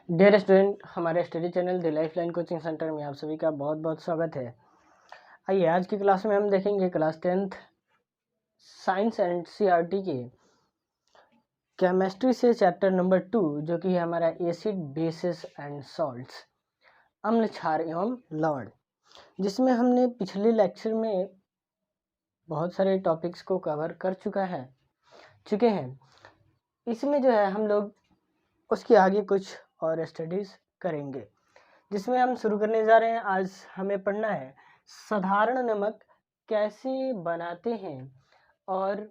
Dear student, हमारे study channel the life line coaching centre में आप सभी का बहुत बहुत स्वागत है। आइए आज की क्लास में हम देखेंगे class 10th science and CERT के केमिस्ट्री से चैप्टर नंबर 2 जो कि है हमारा एसिड बेसिस एंड सॉल्ट्स, अम्ल क्षार एवं लवण, जिसमें हमने पिछले लेक्चर में बहुत सारे टॉपिक्स को कवर कर चुके हैं। इसमें जो है हम लोग उसके आगे कुछ और स्टडीज़ करेंगे, जिसमें हम शुरू करने जा रहे हैं। आज हमें पढ़ना है साधारण नमक कैसे बनाते हैं और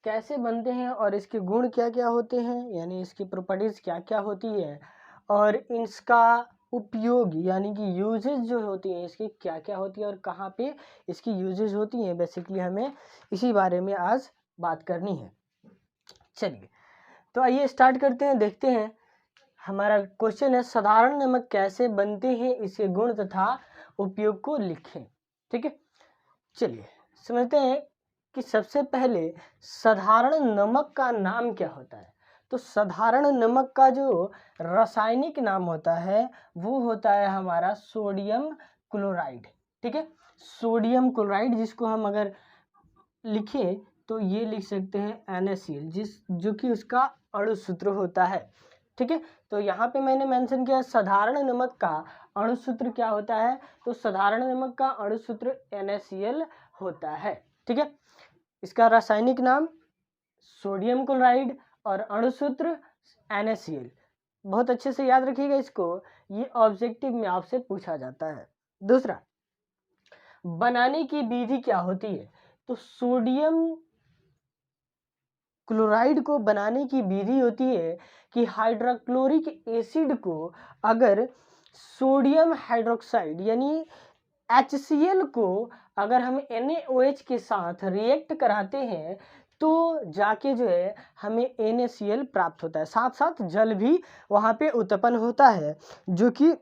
कैसे बनते हैं और इसके गुण क्या क्या होते हैं, यानी इसकी प्रॉपर्टीज़ क्या क्या होती है और इसका उपयोग यानी कि यूजेज जो होती हैं इसकी क्या क्या होती है और कहाँ पे इसकी यूजेज होती हैं। बेसिकली हमें इसी बारे में आज बात करनी है। चलिए तो आइए स्टार्ट करते हैं। देखते हैं, हमारा क्वेश्चन है साधारण नमक कैसे बनते हैं, इसके गुण तथा उपयोग को लिखें। ठीक है, चलिए समझते हैं कि सबसे पहले साधारण नमक का नाम क्या होता है। तो साधारण नमक का जो रासायनिक नाम होता है वो होता है हमारा सोडियम क्लोराइड। ठीक है, सोडियम क्लोराइड, जिसको हम अगर लिखें तो ये लिख सकते हैं NaCl, जो कि उसका अणु सूत्र होता है। ठीक है, तो यहाँ पे मैंने मेंशन किया साधारण नमक का अणु सूत्र क्या होता है। तो साधारण नमक का अणु सूत्र NaCl होता है। ठीक है, इसका रासायनिक नाम सोडियम क्लोराइड और अणु सूत्र NaCl। बहुत अच्छे से याद रखिएगा इसको, ये ऑब्जेक्टिव में आपसे पूछा जाता है। दूसरा, बनाने की विधि क्या होती है। तो सोडियम क्लोराइड को बनाने की विधि होती है कि हाइड्रोक्लोरिक एसिड को अगर सोडियम हाइड्रोक्साइड यानी HCl को अगर हम NaOH के साथ रिएक्ट कराते हैं तो जाके जो है हमें NaCl प्राप्त होता है। साथ साथ जल भी वहाँ पे उत्पन्न होता है जो कि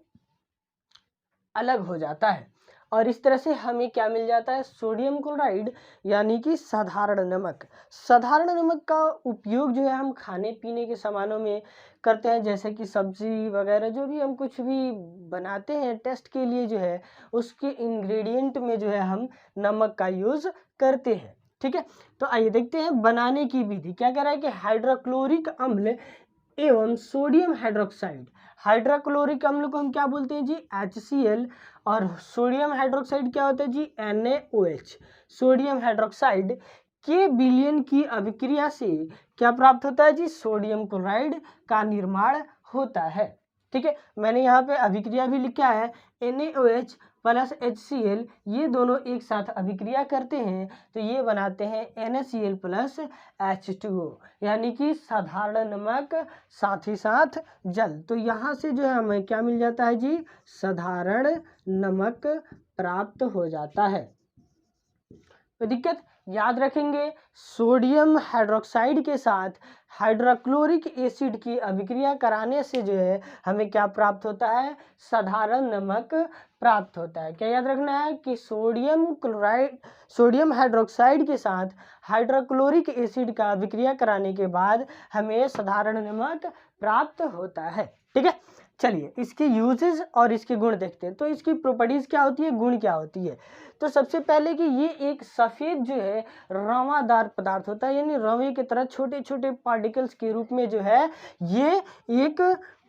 अलग हो जाता है, और इस तरह से हमें क्या मिल जाता है, सोडियम क्लोराइड यानी कि साधारण नमक। साधारण नमक का उपयोग जो है हम खाने पीने के सामानों में करते हैं, जैसे कि सब्जी वगैरह जो भी हम कुछ भी बनाते हैं टेस्ट के लिए जो है उसके इंग्रेडिएंट में जो है हम नमक का यूज़ करते हैं। ठीक है, तो आइए देखते हैं बनाने की विधि। क्या कह रहा है कि हाइड्रोक्लोरिक अम्ल एवं सोडियम हाइड्रोक्साइड। हाइड्रोक्लोरिक अम्ल को हम क्या बोलते हैं जी, HCl, और सोडियम हाइड्रोक्साइड क्या होता है जी, NaOH। सोडियम हाइड्रोक्साइड के विलयन की अभिक्रिया से क्या प्राप्त होता है जी, सोडियम क्लोराइड का निर्माण होता है। ठीक है, मैंने यहाँ पे अभिक्रिया भी लिखा है, NaOH प्लस HCl, ये दोनों एक साथ अभिक्रिया करते हैं तो ये बनाते हैं NaCl प्लस H2O, यानी कि साधारण नमक साथ ही साथ जल। तो यहाँ से जो है हमें क्या मिल जाता है जी, साधारण नमक प्राप्त हो जाता है। तो दिक्कत याद रखेंगे, सोडियम हाइड्रोक्साइड के साथ हाइड्रोक्लोरिक एसिड की अभिक्रिया कराने से जो है हमें क्या प्राप्त होता है, साधारण नमक प्राप्त होता है। क्या याद रखना है कि सोडियम हाइड्रोक्साइड के साथ हाइड्रोक्लोरिक एसिड का अभिक्रिया कराने के बाद हमें साधारण नमक प्राप्त होता है। ठीक है, चलिए इसके यूजेस और इसके गुण देखते हैं। तो इसकी प्रॉपर्टीज क्या होती है, गुण क्या होती है। तो सबसे पहले कि ये एक सफ़ेद जो है रवादार पदार्थ होता है, यानी रवे की तरह छोटे छोटे पार्टिकल्स के रूप में जो है ये एक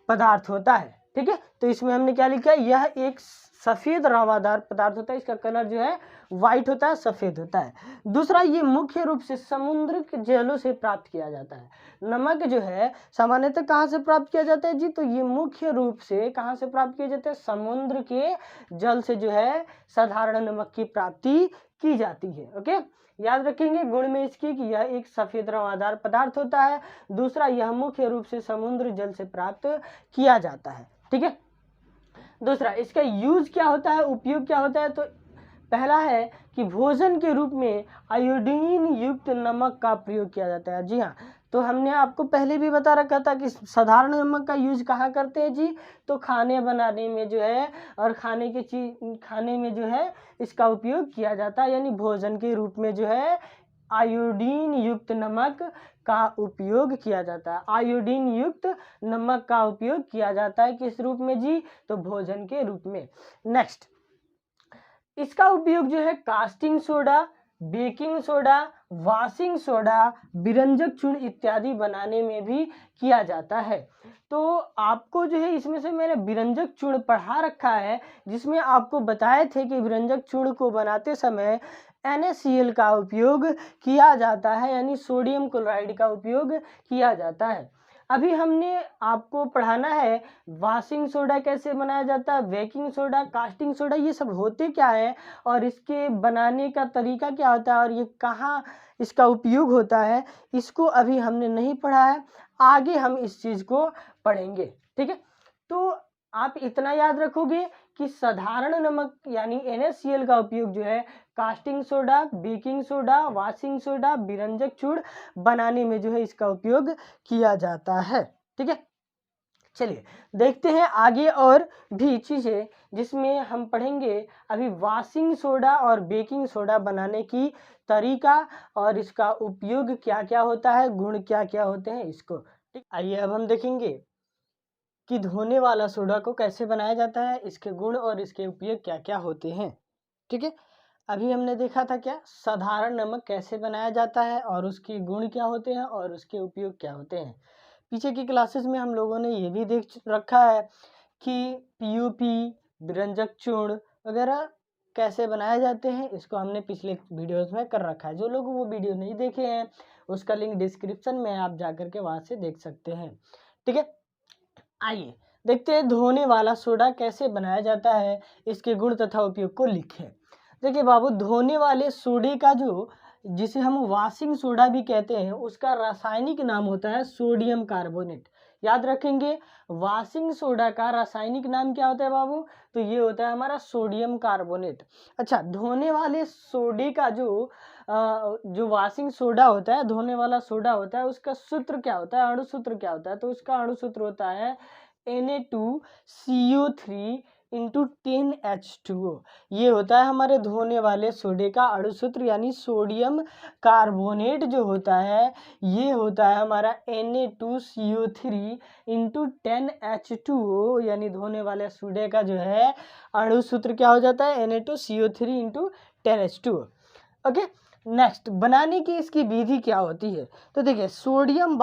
पदार्थ होता है। ठीक है, तो इसमें हमने क्या लिखा है, यह एक सफ़ेद रवादार पदार्थ होता है, इसका कलर जो है वाइट होता है, सफ़ेद होता है। दूसरा, ये मुख्य रूप से समुद्र के जलों से प्राप्त किया जाता है। नमक जो है सामान्यतः कहाँ से प्राप्त किया जाता है जी, तो ये मुख्य रूप से कहाँ से प्राप्त किया जाता है, समुद्र के जल से जो है साधारण नमक की प्राप्ति की जाती है। ओके, याद रखेंगे गुण में इसकी कि यह एक सफ़ेद रवादार पदार्थ होता है। दूसरा, यह मुख्य रूप से समुद्र जल से प्राप्त किया जाता है। ठीक है, दूसरा, इसका यूज क्या होता है, उपयोग क्या होता है। तो पहला है कि भोजन के रूप में आयोडीन युक्त नमक का प्रयोग किया जाता है। जी हाँ, तो हमने आपको पहले भी बता रखा था कि साधारण नमक का यूज कहाँ करते हैं जी, तो खाने बनाने में जो है और खाने में जो है इसका उपयोग किया जाता है, यानी भोजन के रूप में जो है आयोडीन युक्त नमक का उपयोग किया जाता है। आयोडीन युक्त नमक का उपयोग किया जाता है किस रूप में जी? तो भोजन के रूप में। नेक्स्ट, इसका उपयोग जो है caustic soda, baking soda, washing soda, विरंजक चूर्ण इत्यादि बनाने में भी किया जाता है। तो आपको जो है इसमें से मैंने विरंजक चूर्ण पढ़ा रखा है, जिसमें आपको बताए थे कि विरंजक चूर्ण को बनाते समय NaCl का उपयोग किया जाता है, यानी सोडियम क्लोराइड का उपयोग किया जाता है। अभी हमने आपको पढ़ाना है वॉशिंग सोडा कैसे बनाया जाता है, बेकिंग सोडा, कास्टिंग सोडा, ये सब होते क्या है और इसके बनाने का तरीका क्या होता है और ये कहाँ इसका उपयोग होता है, इसको अभी हमने नहीं पढ़ा है। आगे हम इस चीज़ को पढ़ेंगे, ठीक है। तो आप इतना याद रखोगे कि साधारण नमक यानी NaCl का उपयोग जो है caustic soda, baking soda, washing soda, विरंजक चूर्ण बनाने में जो है इसका उपयोग किया जाता है, ठीक है। चलिए देखते हैं आगे और भी चीज़ें जिसमें हम पढ़ेंगे अभी वॉशिंग सोडा और बेकिंग सोडा बनाने की तरीका और इसका उपयोग क्या क्या होता है, गुण क्या क्या होते हैं इसको, ठीक। आइए अब हम देखेंगे कि धोने वाला सोडा को कैसे बनाया जाता है, इसके गुण और इसके उपयोग क्या क्या होते हैं, ठीक है। अभी हमने देखा था क्या साधारण नमक कैसे बनाया जाता है और उसके गुण क्या होते हैं और उसके उपयोग क्या होते हैं। पीछे की क्लासेस में हम लोगों ने ये भी देख रखा है कि PUP, विरंजक चूर्ण वगैरह कैसे बनाए जाते हैं, इसको हमने पिछले वीडियोस में कर रखा है। जो लोग वो वीडियो नहीं देखे हैं उसका लिंक डिस्क्रिप्शन में आप जाकर के वहाँ से देख सकते हैं, ठीक है। आइए देखते हैं धोने वाला सोडा कैसे बनाया जाता है, इसके गुण तथा उपयोग को लिखें। देखिए बाबू, धोने वाले सोडे का जो जिसे हम वॉशिंग सोडा भी कहते हैं उसका रासायनिक नाम होता है सोडियम कार्बोनेट। याद रखेंगे, वॉशिंग सोडा का रासायनिक नाम क्या होता है बाबू? तो ये होता है हमारा सोडियम कार्बोनेट। अच्छा, धोने वाले सोडे का जो वॉशिंग सोडा होता है, धोने वाला सोडा होता है, उसका सूत्र क्या होता है, अणुसूत्र क्या होता है? तो उसका अणुसूत्र होता है Na2CO3 इंटू 10H2O। ये होता है हमारे धोने वाले सोडे का अणुसूत्र, यानी सोडियम कार्बोनेट जो होता है ये होता है हमारा Na2CO3 इंटू 10H2O, यानी धोने वाले सोडे का जो है अणुसूत्र क्या हो जाता है Na2CO3 into 10H2O। Okay, next, बनाने की इसकी विधि क्या होती है? तो देखिए, सोडियम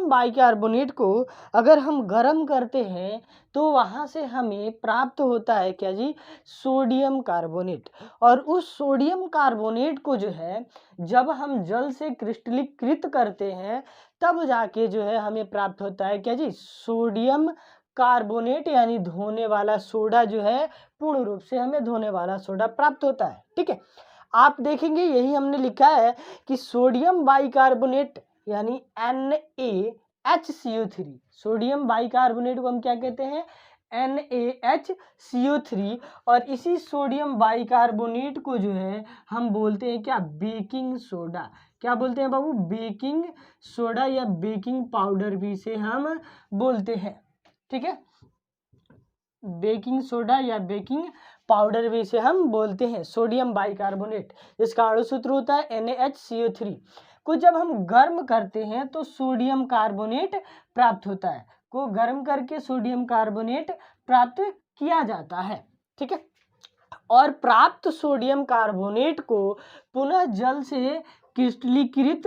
बाइकार्बोनेट को अगर हम गर्म करते हैं तो वहाँ से हमें प्राप्त होता है क्या जी? Sodium carbonate. और उस सोडियम कार्बोनेट को जो है जब हम जल से क्रिस्टलीकृत करते हैं तब जाके जो है हमें प्राप्त होता है क्या जी? सोडियम कार्बोनेट, यानी धोने वाला सोडा जो है पूर्ण रूप से हमें धोने वाला सोडा प्राप्त होता है, ठीक है। आप देखेंगे यही हमने लिखा है कि सोडियम बाइकार्बोनेट यानी NaHCO3, सोडियम बाइकार्बोनेट को हम क्या कहते हैं? NaHCO3। और इसी सोडियम बाइकार्बोनेट को जो है हम बोलते हैं क्या? Baking soda. क्या बोलते हैं बाबू? बेकिंग सोडा या बेकिंग पाउडर भी से हम बोलते हैं, ठीक है। बेकिंग सोडा या बेकिंग पाउडर भी से हम बोलते हैं सोडियम बाइकार्बोनेट, जिसका अणुसूत्र होता है NaHCO3 को जब हम गर्म करते हैं तो सोडियम कार्बोनेट प्राप्त होता है, को गर्म करके सोडियम कार्बोनेट प्राप्त किया जाता है, ठीक है। और प्राप्त सोडियम कार्बोनेट को पुनः जल से क्रिस्टलीकृत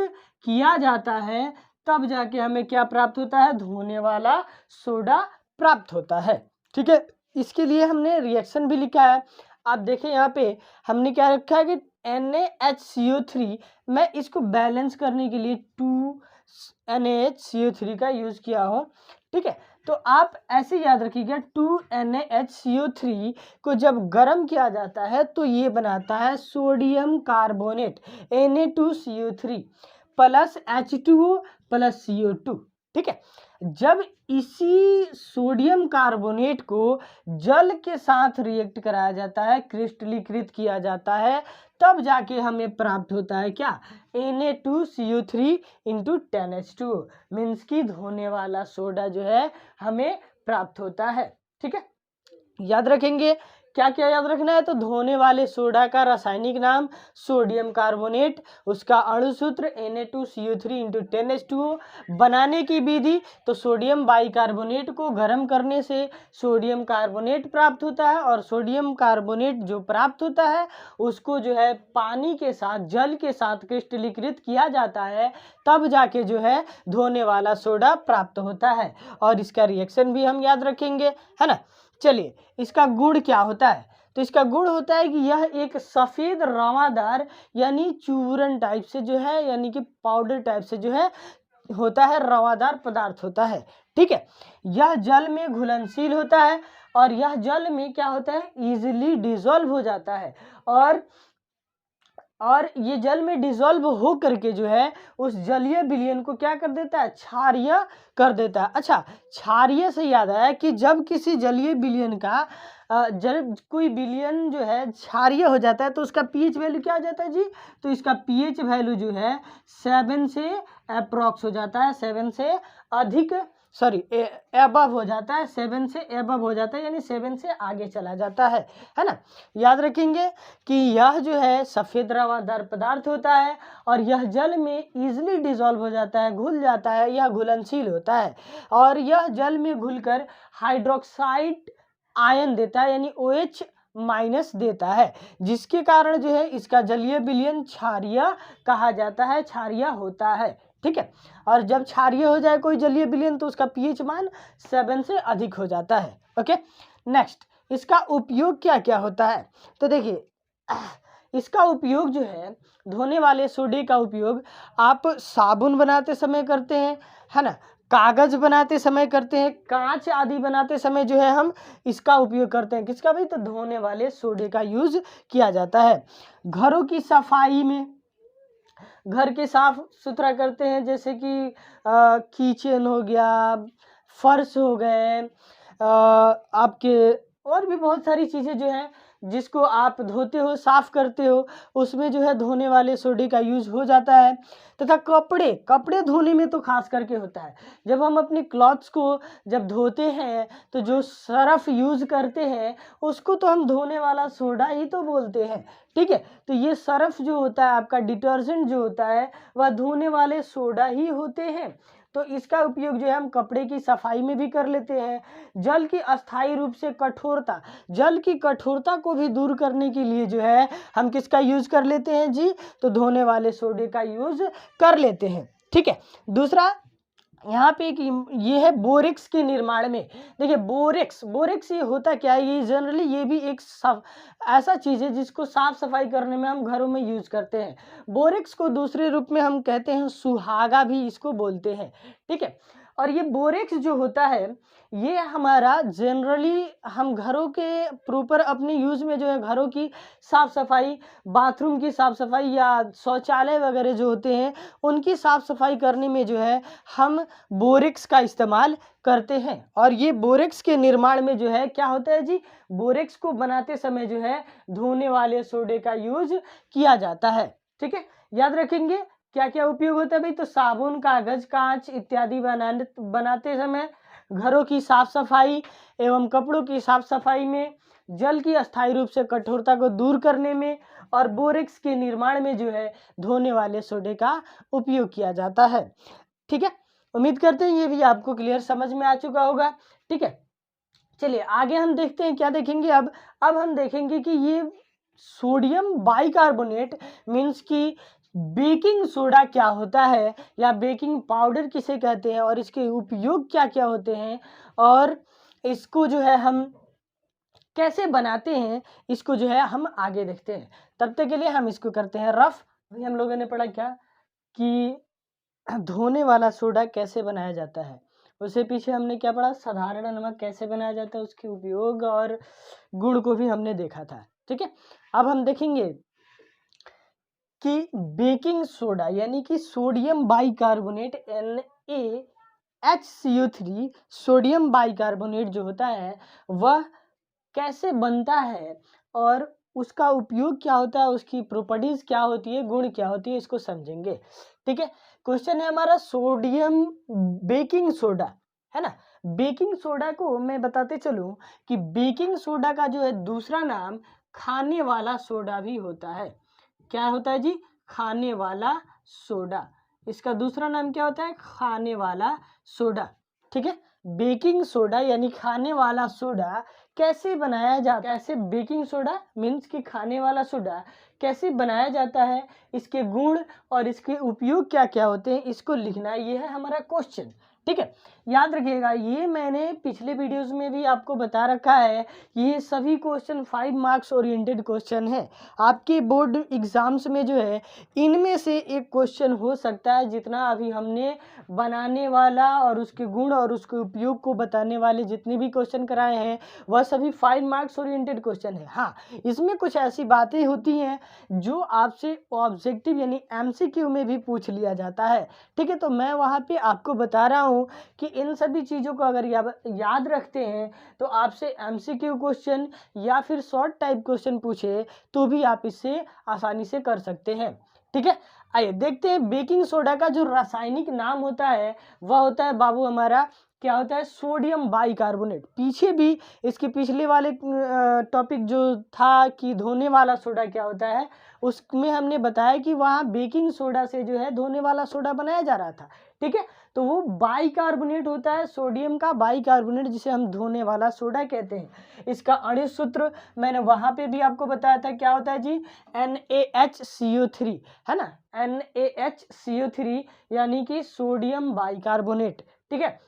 किया जाता है, तब जाके हमें क्या प्राप्त होता है? धोने वाला सोडा प्राप्त होता है, ठीक है। इसके लिए हमने रिएक्शन भी लिखा है। आप देखें यहाँ पे हमने क्या रखा है कि NaHCO3, मैं इसको बैलेंस करने के लिए 2NaHCO3 का यूज़ किया हूँ, ठीक है। तो आप ऐसे याद रखिएगा, 2NaHCO3 को जब गर्म किया जाता है तो ये बनाता है sodium carbonate Na2CO3 plus H2O plus CO2, ठीक है। जब इसी सोडियम कार्बोनेट को जल के साथ रिएक्ट कराया जाता है, क्रिस्टलीकृत किया जाता है, तब जाके हमें प्राप्त होता है क्या? Na2CO3 इंटू 10H2O, मीन्स की धोने वाला सोडा जो है हमें प्राप्त होता है, ठीक है। याद रखेंगे क्या क्या याद रखना है? तो धोने वाले सोडा का रासायनिक नाम सोडियम कार्बोनेट, उसका अणु सूत्र Na2CO3 × 10H2O, बनाने की विधि तो सोडियम बाइकार्बोनेट को गर्म करने से सोडियम कार्बोनेट प्राप्त होता है, और सोडियम कार्बोनेट जो प्राप्त होता है उसको जो है पानी के साथ, जल के साथ क्रिस्टलीकृत किया जाता है, तब जाके जो है धोने वाला सोडा प्राप्त होता है। और इसका रिएक्शन भी हम याद रखेंगे, है ना। चलिए, इसका गुण क्या होता है? तो इसका गुण होता है कि यह एक सफ़ेद रवादार यानी चूर्ण टाइप से जो है, यानी कि पाउडर टाइप से जो है होता है, रवादार पदार्थ होता है। ठीक है, यह जल में घुलनशील होता है, और यह जल में क्या होता है, इजीली डिसॉल्व हो जाता है, और ये जल में डिसॉल्व हो करके जो है उस जलीय विलयन को क्या कर देता है, क्षारीय कर देता है। अच्छा, क्षारीय से याद आया कि जब किसी जलीय विलयन का जब कोई विलयन जो है क्षारीय हो जाता है तो उसका पीएच वैल्यू क्या हो जाता है जी? तो इसका पीएच वैल्यू जो है 7 से अप्रॉक्स हो जाता है, 7 से अधिक, सॉरी एबव हो जाता है, 7 से एबव हो जाता है, यानी 7 से आगे चला जाता है ना। याद रखेंगे कि यह जो है सफ़ेद रवादार पदार्थ होता है, और यह जल में इजीली डिसॉल्व हो जाता है, घुल जाता है, यह घुलनशील होता है, और यह जल में घुलकर हाइड्रोक्साइड आयन देता है, यानी OH- देता है, जिसके कारण जो है इसका जलीय विलयन क्षारीय कहा जाता है, क्षारीय होता है। ठीक है, और जब क्षारीय हो जाए कोई जलीय विलयन तो उसका पीएच मान 7 से अधिक हो जाता है। ओके, नेक्स्ट, इसका उपयोग क्या क्या होता है? तो देखिए, इसका उपयोग जो है, धोने वाले सोडे का उपयोग आप साबुन बनाते समय करते हैं, है ना, कागज बनाते समय करते हैं, कांच आदि बनाते समय जो है हम इसका उपयोग करते हैं। किसका भाई? तो धोने वाले सोडे का यूज किया जाता है। घरों की सफाई में, घर के साफ सुथरा करते हैं, जैसे कि किचन हो गया, फर्श हो गए, आपके और भी बहुत सारी चीज़ें जो हैं जिसको आप धोते हो, साफ करते हो, उसमें जो है धोने वाले सोडे का यूज़ हो जाता है। तथा कपड़े धोने में तो खास करके होता है। जब हम अपनी क्लॉथ्स को जब धोते हैं तो जो सर्फ यूज़ करते हैं उसको तो हम धोने वाला सोडा ही तो बोलते हैं। ठीक है, तो ये सर्फ जो होता है, आपका डिटर्जेंट जो होता है, वह धोने वाले सोडा ही होते हैं। तो इसका उपयोग जो है हम कपड़े की सफाई में भी कर लेते हैं। जल की अस्थायी रूप से कठोरता, जल की कठोरता को भी दूर करने के लिए जो है हम किसका यूज़ कर लेते हैं जी? तो धोने वाले सोडे का यूज़ कर लेते हैं। ठीक है, दूसरा यहाँ पे एक ये है बोरेक्स के निर्माण में। देखिए, बोरेक्स ये होता क्या है? ये जनरली ये भी एक ऐसा चीज़ है जिसको साफ सफाई करने में हम घरों में यूज़ करते हैं। बोरेक्स को दूसरे रूप में हम कहते हैं सुहागा भी इसको बोलते हैं। ठीक है, और ये बोरेक्स जो होता है ये हमारा जनरली हम घरों के प्रॉपर अपने यूज़ में जो है घरों की साफ सफाई, बाथरूम की साफ सफाई या शौचालय वगैरह जो होते हैं उनकी साफ सफाई करने में जो है हम बोरेक्स का इस्तेमाल करते हैं। और ये बोरेक्स के निर्माण में जो है क्या होता है जी? बोरेक्स को बनाते समय जो है धोने वाले सोडे का यूज किया जाता है। ठीक है, याद रखेंगे क्या क्या उपयोग होता है भाई? तो साबुन, कागज, कांच इत्यादि बनाते समय, घरों की साफ सफाई एवं कपड़ों की साफ सफाई में, जल की अस्थायी रूप से कठोरता को दूर करने में, और बोरेक्स के निर्माण में जो है धोने वाले सोडे का उपयोग किया जाता है। ठीक है, उम्मीद करते हैं ये भी आपको क्लियर समझ में आ चुका होगा। ठीक है, चलिए आगे हम देखते हैं, क्या देखेंगे अब हम देखेंगे कि ये सोडियम बाइकार्बोनेट मीन्स कि बेकिंग सोडा क्या होता है, या बेकिंग पाउडर किसे कहते हैं, और इसके उपयोग क्या क्या होते हैं, और इसको जो है हम कैसे बनाते हैं, इसको जो है हम आगे देखते हैं। तब तक के लिए हम इसको करते हैं रफ। अभी हम लोगों ने पढ़ा क्या कि धोने वाला सोडा कैसे बनाया जाता है, उससे पीछे हमने क्या पढ़ा? साधारण नमक कैसे बनाया जाता है, उसके उपयोग और गुण को भी हमने देखा था। ठीक है, अब हम देखेंगे कि बेकिंग सोडा यानी कि sodium bicarbonate NaHCO3 sodium bicarbonate जो होता है वह कैसे बनता है, और उसका उपयोग क्या होता है, उसकी प्रॉपर्टीज क्या होती है, गुण क्या होती है, इसको समझेंगे। ठीक है, क्वेश्चन है हमारा सोडियम बेकिंग सोडा है ना। बेकिंग सोडा को मैं बताते चलूं कि बेकिंग सोडा का जो है दूसरा नाम खाने वाला सोडा भी होता है। क्या होता है जी? खाने वाला सोडा। इसका दूसरा नाम क्या होता है? खाने वाला सोडा। ठीक है। बेकिंग सोडा यानी खाने वाला सोडा कैसे बनाया जाता है? कैसे बेकिंग सोडा मीन्स कि खाने वाला सोडा कैसे बनाया जाता है, इसके गुण और इसके उपयोग क्या क्या होते हैं, इसको लिखना, ये है हमारा क्वेश्चन। ठीक है। याद रखिएगा, ये मैंने पिछले वीडियोस में भी आपको बता रखा है, ये सभी क्वेश्चन 5 मार्क्स ओरिएंटेड क्वेश्चन है। आपके बोर्ड एग्जाम्स में जो है इनमें से एक क्वेश्चन हो सकता है। जितना अभी हमने बनाने वाला और उसके गुण और उसके उपयोग को बताने वाले जितने भी क्वेश्चन कराए हैं वह सभी 5 मार्क्स ओरिएंटेड क्वेश्चन है। हाँ, इसमें कुछ ऐसी बातें होती हैं जो आपसे ऑब्जेक्टिव यानी एमसीक्यू में भी पूछ लिया जाता है। ठीक है, तो मैं वहाँ पे आपको बता रहा हूँ कि इन सभी चीज़ों को अगर याद रखते हैं तो आपसे एमसीक्यू क्वेश्चन या फिर शॉर्ट टाइप क्वेश्चन पूछे तो भी आप इससे आसानी से कर सकते हैं। ठीक है, आइए देखते हैं। बेकिंग सोडा का जो रासायनिक नाम होता है वह होता है बाबू हमारा, क्या होता है? Sodium bicarbonate. पीछे भी इसके पिछले वाले टॉपिक जो था कि धोने वाला सोडा क्या होता है, उसमें हमने बताया कि वहाँ बेकिंग सोडा से जो है धोने वाला सोडा बनाया जा रहा था। ठीक है, तो वो बाइकार्बोनेट होता है, सोडियम का बाइकार्बोनेट, जिसे हम धोने वाला सोडा कहते हैं। इसका अणु सूत्र मैंने वहाँ पे भी आपको बताया था, क्या होता है जी? NaHCO3, है ना। NaHCO3 यानी कि सोडियम बाइकार्बोनेट। ठीक है,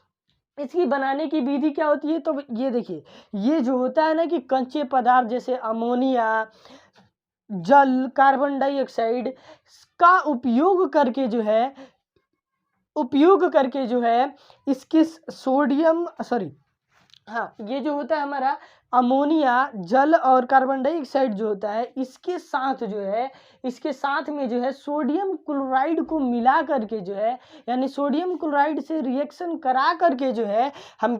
इसकी बनाने की विधि क्या होती है? तो ये देखिए, ये जो होता है ना कि कच्चे पदार्थ जैसे अमोनिया, जल, कार्बन डाइऑक्साइड का उपयोग करके जो है इसके सोडियम हाँ, ये जो होता है हमारा अमोनिया, जल और कार्बन डाइऑक्साइड जो होता है, इसके साथ में जो है सोडियम क्लोराइड को मिला करके जो है, यानी सोडियम क्लोराइड से रिएक्शन करा करके जो है हम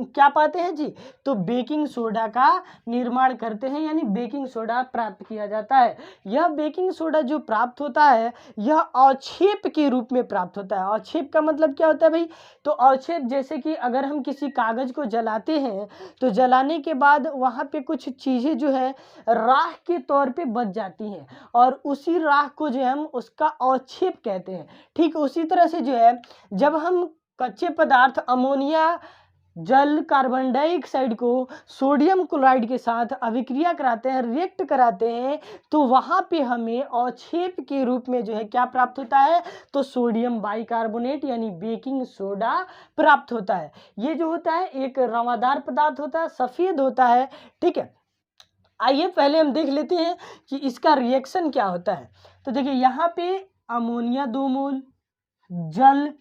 क्या पाते हैं जी? तो बेकिंग सोडा का निर्माण करते हैं, यानी बेकिंग सोडा प्राप्त किया जाता है। यह बेकिंग सोडा जो प्राप्त होता है यह अवक्षेप के रूप में प्राप्त होता है। अवक्षेप का मतलब क्या होता है भाई? तो अवक्षेप जैसे कि अगर हम किसी कागज को जलाते हैं तो जलाने के बाद वहाँ पे कुछ चीज़ें जो है राख के तौर पे बच जाती हैं और उसी राख को जो है हम उसका अवक्षेप कहते हैं। ठीक उसी तरह से जो है जब हम कच्चे पदार्थ अमोनिया, जल, कार्बन डाइऑक्साइड को सोडियम क्लोराइड के साथ अभिक्रिया कराते हैं, रिएक्ट कराते हैं, तो वहाँ पे हमें अवक्षेप के रूप में जो है क्या प्राप्त होता है? तो सोडियम बाइकार्बोनेट यानी बेकिंग सोडा प्राप्त होता है। ये जो होता है एक रवादार पदार्थ होता है, सफ़ेद होता है। ठीक है, आइए पहले हम देख लेते हैं कि इसका रिएक्शन क्या होता है। तो देखिए, यहाँ पे अमोनिया 2 मोल, जल,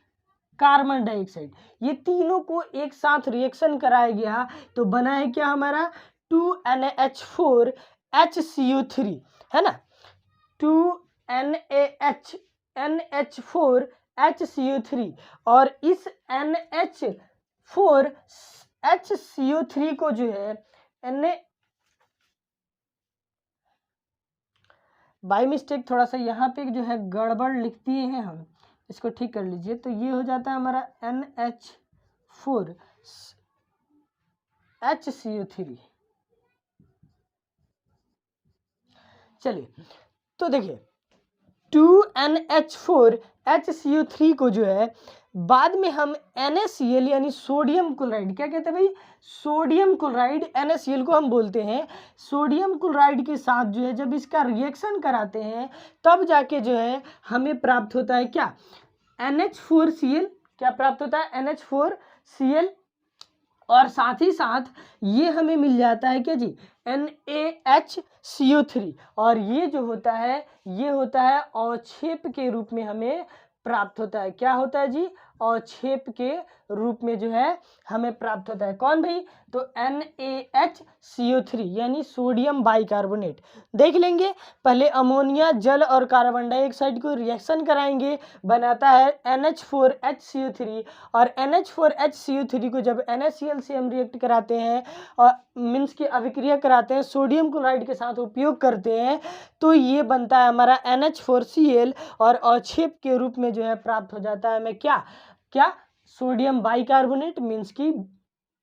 कार्बन डाइऑक्साइड, ये तीनों को एक साथ रिएक्शन कराया गया तो बना है क्या हमारा? 2NaH4 HCO3, है ना। 2NaH4 HCO3 और इस NH4 HCO3 को जो है बाय मिस्टेक थोड़ा सा यहाँ पे जो है गड़बड़ लिख दिए हैं हम, इसको ठीक कर लीजिए। तो ये हो जाता है हमारा NH4 HCO3। चलिए, तो देखिए 2NH4 HCO3 को जो है बाद में हम NaCl यानी सोडियम क्लोराइड, क्या कहते हैं भाई? सोडियम क्लोराइड, NaCl को हम बोलते हैं। सोडियम क्लोराइड के साथ जो है जब इसका रिएक्शन कराते हैं तब जाके जो है हमें प्राप्त होता है क्या? NH4Cl। क्या प्राप्त होता है? NH4Cl। और साथ ही साथ ये हमें मिल जाता है क्या जी? NaHCO3। और ये जो होता है ये होता है अवक्षेप के रूप में हमें प्राप्त होता है। क्या होता है जी? अवक्षेप के रूप में जो है हमें प्राप्त होता है। कौन भाई? तो NaHCO3 यानी सोडियम बाइकार्बोनेट। देख लेंगे, पहले अमोनिया, जल और कार्बन डाइऑक्साइड को रिएक्शन कराएंगे, बनाता है NH4HCO3 और NH4HCO3 को जब NaCl से हम रिएक्ट कराते हैं और मीन्स की अभिक्रिया कराते हैं, सोडियम क्लोराइड के साथ उपयोग करते हैं, तो ये बनता है हमारा NH4Cl और अवक्षेप के रूप में जो है प्राप्त हो जाता है हमें क्या? सोडियम बाइकार्बोनेट मीन्स की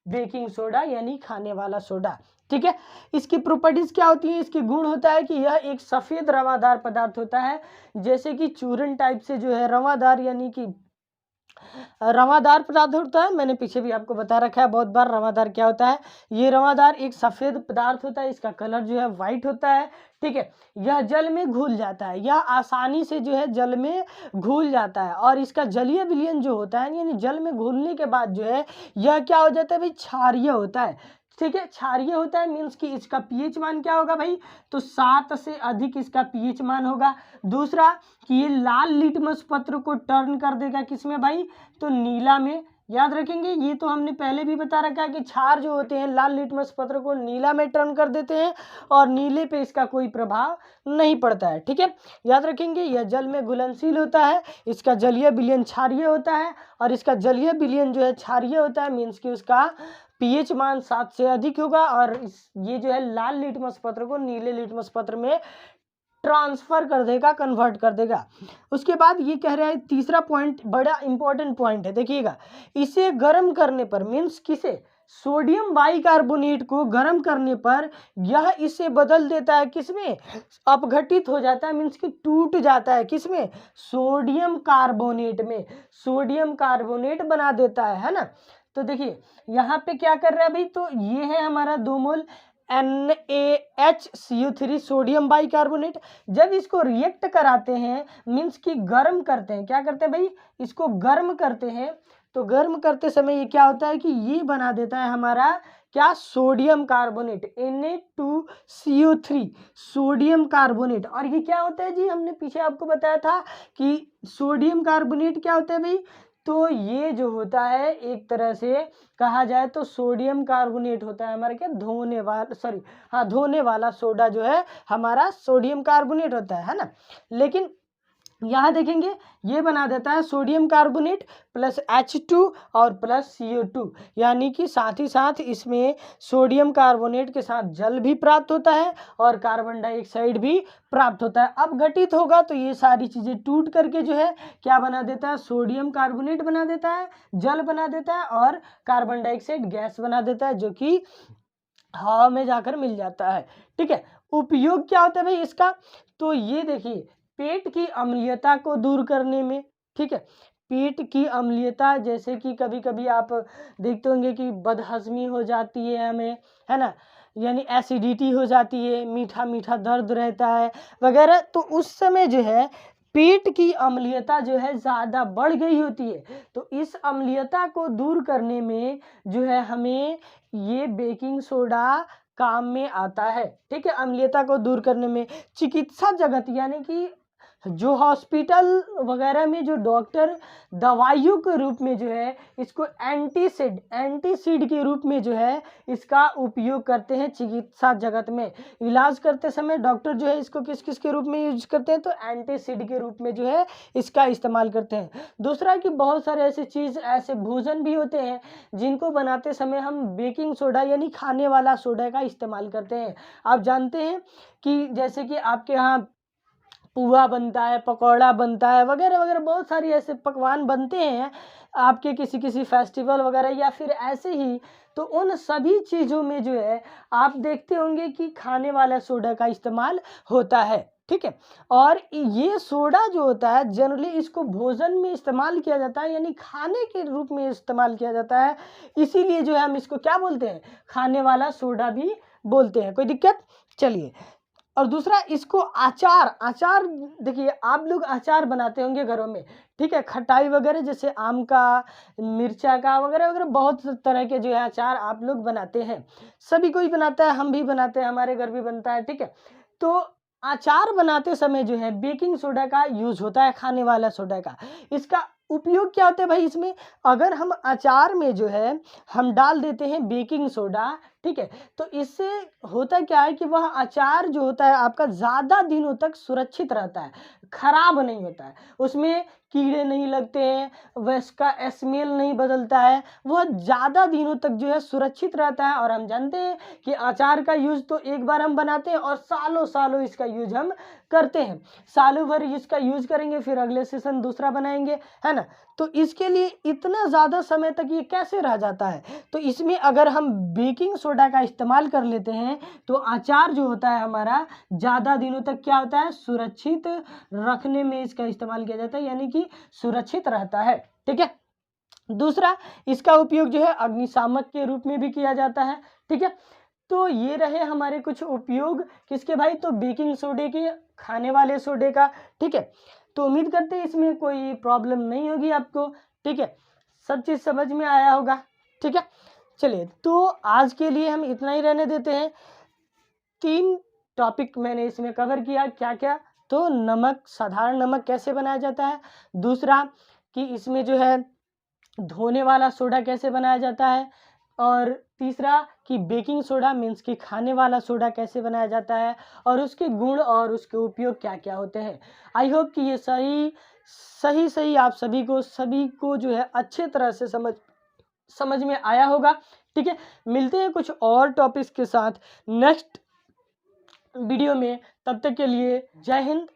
बेकिंग सोडा यानी खाने वाला सोडा। ठीक है, इसकी प्रॉपर्टीज क्या होती है, इसकी गुण होता है कि यह एक सफेद रवादार पदार्थ होता है, जैसे कि चूर्ण टाइप से जो है रवादार यानी कि रवादार पदार्थ होता है। मैंने पीछे भी आपको बता रखा है बहुत बार रवादार क्या होता है। ये रवादार एक सफेद पदार्थ होता है, इसका कलर जो है व्हाइट होता है। ठीक है, यह जल में घुल जाता है, यह आसानी से जो है जल में घुल जाता है, और इसका जलीय विलयन जो होता है यानी जल में घुलने के बाद जो है यह क्या हो जाता है भाई, क्षारीय होता है। ठीक है, क्षारीय होता है मीन्स कि इसका पीएच मान क्या होगा भाई, तो 7 से अधिक इसका पीएच मान होगा। दूसरा कि ये लाल लिटमस पत्र को टर्न कर देगा किसमें भाई, तो नीला में। याद रखेंगे, ये तो हमने पहले भी बता रखा है कि क्षार जो होते हैं लाल लिटमस पत्र को नीला में टर्न कर देते हैं और नीले पे इसका कोई प्रभाव नहीं पड़ता है। ठीक है, याद रखेंगे, यह जल में घुलनशील होता है, इसका जलीय विलयन क्षारीय होता है, और इसका जलीय विलयन जो है क्षारीय होता है मीन्स कि उसका पीएच मान 7 से अधिक होगा, और ये जो है लाल लिटमस पत्र को नीले लिटमस पत्र में ट्रांसफर कर देगा, कन्वर्ट कर देगा। उसके बाद ये कह रहा है तीसरा पॉइंट बड़ा इंपॉर्टेंट पॉइंट है, देखिएगा, इसे गर्म करने पर मीन्स किसे, सोडियम बाइकार्बोनेट को गर्म करने पर यह इसे बदल देता है किसमें, अपघटित हो जाता है मीन्स कि टूट जाता है किसमें, सोडियम कार्बोनेट में, सोडियम कार्बोनेट बना देता है ना। तो देखिए यहाँ पे क्या कर रहा है भाई, तो ये है हमारा 2 मोल NaHCO3 सोडियम बाइकार्बोनेट। जब इसको रिएक्ट कराते हैं मीन्स कि गर्म करते हैं, क्या करते हैं भाई, इसको गर्म करते हैं, तो गर्म करते समय ये क्या होता है कि ये बना देता है हमारा क्या, sodium carbonate Na2CO3 sodium carbonate. और ये क्या होता है जी, हमने पीछे आपको बताया था कि सोडियम कार्बोनेट क्या होता है भाई, तो ये जो होता है एक तरह से कहा जाए तो सोडियम कार्बोनेट होता है हमारा क्या, धोने वाला धोने वाला सोडा जो है हमारा सोडियम कार्बोनेट होता है ना। लेकिन यहाँ देखेंगे ये बना देता है सोडियम कार्बोनेट प्लस H2 और प्लस CO2, यानी कि साथ ही साथ इसमें सोडियम कार्बोनेट के साथ जल भी प्राप्त होता है और कार्बन डाइऑक्साइड भी प्राप्त होता है। अब घटित होगा तो ये सारी चीज़ें टूट करके जो है क्या बना देता है, सोडियम कार्बोनेट बना देता है, जल बना देता है और कार्बन डाइऑक्साइड गैस बना देता है, जो कि हवा में जाकर मिल जाता है। ठीक है, उपयोग क्या होता है भाई इसका, तो ये देखिए पेट की अम्लीयता को दूर करने में। ठीक है, पेट की अम्लीयता, जैसे कि कभी कभी आप देखते होंगे कि बदहजमी हो जाती है हमें, है ना, यानी एसिडिटी हो जाती है, मीठा मीठा दर्द रहता है वगैरह, तो उस समय जो है पेट की अम्लीयता जो है ज़्यादा बढ़ गई होती है, तो इस अम्लीयता को दूर करने में जो है हमें ये बेकिंग सोडा काम में आता है। ठीक है, अम्लीयता को दूर करने में चिकित्सा जगत यानी कि जो हॉस्पिटल वगैरह में जो डॉक्टर दवाइयों के रूप में जो है इसको एंटीसिड के रूप में जो है इसका उपयोग करते हैं चिकित्सा जगत में। इलाज करते समय डॉक्टर जो है इसको किस किस के रूप में यूज करते हैं, तो एंटीसिड के रूप में जो है इसका इस्तेमाल करते हैं। दूसरा कि बहुत सारे ऐसे भोजन भी होते हैं जिनको बनाते समय हम बेकिंग सोडा यानी खाने वाला सोडा का इस्तेमाल करते हैं। आप जानते हैं कि जैसे कि आपके यहाँ पुआ बनता है, पकौड़ा बनता है वगैरह वगैरह, बहुत सारी ऐसे पकवान बनते हैं आपके किसी किसी फेस्टिवल वगैरह या फिर ऐसे ही, तो उन सभी चीज़ों में जो है आप देखते होंगे कि खाने वाला सोडा का इस्तेमाल होता है। ठीक है, और ये सोडा जो होता है जनरली इसको भोजन में इस्तेमाल किया जाता है यानी खाने के रूप में इस्तेमाल किया जाता है, इसीलिए जो है हम इसको क्या बोलते हैं, खाने वाला सोडा भी बोलते हैं। कोई दिक्कत, चलिए। और दूसरा इसको अचार देखिए आप लोग अचार बनाते होंगे घरों में, ठीक है, खटाई वगैरह जैसे आम का, मिर्चा का वगैरह वगैरह, बहुत तरह के जो है अचार आप लोग बनाते हैं, सभी कोई बनाता है, हम भी बनाते हैं, हमारे घर भी बनता है। ठीक है, तो अचार बनाते समय जो है बेकिंग सोडा का यूज होता है, खाने वाला सोडा का। इसका उपयोग क्या होता है भाई इसमें, अगर हम अचार में जो है हम डाल देते हैं बेकिंग सोडा, ठीक है, तो इससे होता क्या है कि वह अचार जो होता है आपका ज़्यादा दिनों तक सुरक्षित रहता है, खराब नहीं होता है, उसमें कीड़े नहीं लगते हैं, वह इसका स्मेल नहीं बदलता है, वह ज़्यादा दिनों तक जो है सुरक्षित रहता है। और हम जानते हैं कि अचार का यूज़ तो एक बार हम बनाते हैं और सालों सालों इसका यूज हम करते हैं, सालों भर इसका यूज करेंगे, फिर अगले सीजन दूसरा बनाएंगे, है ना। तो इसके लिए इतना ज़्यादा समय तक ये कैसे रह जाता है? तो इसमें अगर हम बेकिंग सोडा का इस्तेमाल कर लेते हैं तो अचार जो होता है हमारा ज़्यादा दिनों तक क्या होता है, सुरक्षित रखने में इसका इस्तेमाल किया जाता है, यानी कि सुरक्षित रहता है। ठीक है। दूसरा, इसका उपयोग जो है अग्निशामक के रूप में भी किया जाता है। ठीक है। तो ये रहे हमारे कुछ उपयोग किसके भाई, तो बेकिंग सोडे के, खाने वाले सोडे का। ठीक है। तो उम्मीद करते हैं इसमें कोई प्रॉब्लम नहीं होगी आपको। ठीक है। सब चीज़ समझ में आया होगा। ठीक है। चलिए, तो आज के लिए हम इतना ही रहने देते हैं। 3 टॉपिक मैंने इसमें कवर किया। क्या क्या? तो नमक, साधारण नमक कैसे बनाया जाता है, दूसरा कि इसमें जो है धोने वाला सोडा कैसे बनाया जाता है, और तीसरा कि बेकिंग सोडा मीन्स कि खाने वाला सोडा कैसे बनाया जाता है, और उसके गुण और उसके उपयोग क्या क्या होते हैं। आई होप कि ये सही आप सभी को जो है अच्छे तरह से समझ में आया होगा। ठीक है। मिलते हैं कुछ और टॉपिक्स के साथ नेक्स्ट वीडियो में। तब तक के लिए जय हिंद,